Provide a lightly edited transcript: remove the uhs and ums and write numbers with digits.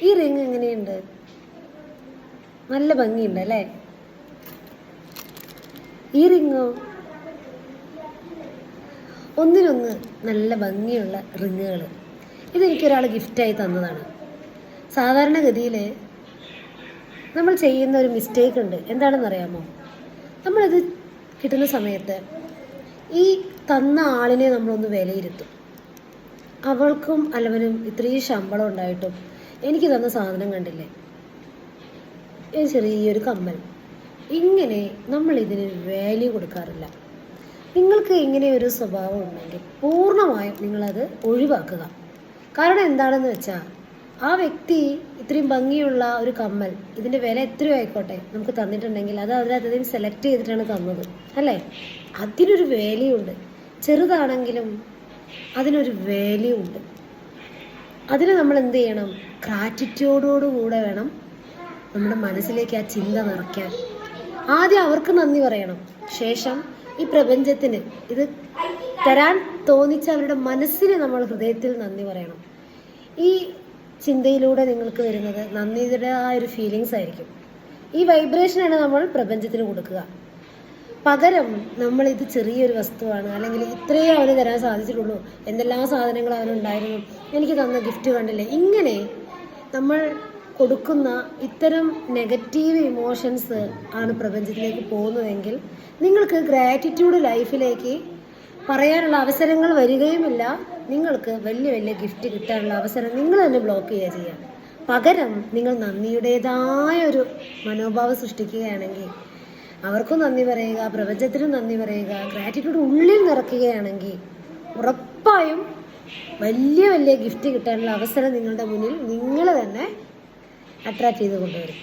ഈ റിങ് എങ്ങനെയുണ്ട്? നല്ല ഭംഗിയുണ്ട് അല്ലേ? ഈ റിങ്ങോ ഒന്നിനൊന്ന് നല്ല ഭംഗിയുള്ള റിങ്ങുകൾ. ഇതെനിക്കൊരാൾ ഗിഫ്റ്റായി തന്നതാണ്. സാധാരണഗതിയിൽ നമ്മൾ ചെയ്യുന്ന ഒരു മിസ്റ്റേക്ക് ഉണ്ട്. എന്താണെന്നറിയാമോ? നമ്മളിത് കിട്ടുന്ന സമയത്ത് ഈ തന്ന ആളിനെ നമ്മളൊന്ന് വിലയിരുത്തും. അവൾക്കും അല്ലവനും ഇത്രയും ശമ്പളം ഉണ്ടായിട്ടും എനിക്ക് തന്ന സാധനം കണ്ടില്ലേ, ചെറിയൊരു കമ്മൽ. ഇങ്ങനെ നമ്മൾ ഇതിന് വാല്യൂ കൊടുക്കാറില്ല. നിങ്ങൾക്ക് ഇങ്ങനെ ഒരു സ്വഭാവം ഉണ്ടെങ്കിൽ പൂർണ്ണമായും നിങ്ങളത് ഒഴിവാക്കുക. കാരണം എന്താണെന്ന് വെച്ചാൽ, ആ വ്യക്തി ഇത്രയും ഭംഗിയുള്ള ഒരു കമ്മൽ, ഇതിൻ്റെ വില എത്രയോ ആയിക്കോട്ടെ, നമുക്ക് തന്നിട്ടുണ്ടെങ്കിൽ അത് അതിനകത്ത് സെലക്ട് ചെയ്തിട്ടാണ് തന്നത് അല്ലേ? അതിനൊരു വാല്യൂ ഉണ്ട്. ചെറുതാണെങ്കിലും അതിനൊരു വാല്യൂ ഉണ്ട്. അതിന് നമ്മൾ എന്ത് ചെയ്യണം? ഗ്രാറ്റിറ്റ്യൂഡോടുകൂടെ വേണം നമ്മുടെ മനസ്സിലേക്ക് ആ ചിന്ത നിറയ്ക്കാൻ. ആദ്യം അവർക്ക് നന്ദി പറയണം. ശേഷം ഈ പ്രപഞ്ചത്തിന് ഇത് തരാൻ തോന്നിച്ച അവരുടെ മനസ്സിന് നമ്മൾ ഹൃദയത്തിൽ നന്ദി പറയണം. ഈ ചിന്തയിലൂടെ നിങ്ങൾക്ക് വരുന്നത് നന്ദിയുടെ ആ ഒരു ഫീലിങ്സ് ആയിരിക്കും. ഈ വൈബ്രേഷനാണ് നമ്മൾ പ്രപഞ്ചത്തിന് കൊടുക്കുക. പകരം നമ്മൾ ഇത് ചെറിയൊരു വസ്തുവാണ്, അല്ലെങ്കിൽ ഇത്രയേ അവന് തരാൻ സാധിച്ചിട്ടുള്ളൂ, എന്തെല്ലാം സാധനങ്ങൾ അവനുണ്ടായിരുന്നു, എനിക്ക് തന്ന ഗിഫ്റ്റ് കണ്ടില്ലേ, ഇങ്ങനെ നമ്മൾ കൊടുക്കുന്ന ഇത്തരം നെഗറ്റീവ് ഇമോഷൻസ് ആണ് പ്രപഞ്ചത്തിലേക്ക് പോകുന്നതെങ്കിൽ നിങ്ങൾക്ക് ഗ്രാറ്റിറ്റ്യൂഡ് ലൈഫിലേക്ക് പറയാനുള്ള അവസരങ്ങൾ വരികയുമില്ല. നിങ്ങൾക്ക് വലിയ വലിയ ഗിഫ്റ്റ് കിട്ടാനുള്ള അവസരം നിങ്ങൾ തന്നെ ബ്ലോക്ക് ചെയ്യുക. പകരം നിങ്ങൾ നന്ദിയുടേതായ ഒരു മനോഭാവം സൃഷ്ടിക്കുകയാണെങ്കിൽ, അവർക്കും നന്ദി പറയുക, പ്രപഞ്ചത്തിനും നന്ദി പറയുക, ഗ്രാറ്റിറ്റ്യൂഡ് ഉള്ളിൽ നിറയ്ക്കുകയാണെങ്കിൽ ഉറപ്പായും വലിയ വലിയ ഗിഫ്റ്റ് കിട്ടാനുള്ള അവസരം നിങ്ങളുടെ മുന്നിൽ നിങ്ങൾ തന്നെ അട്രാക്ട് ചെയ്ത് കൊണ്ടുവരും.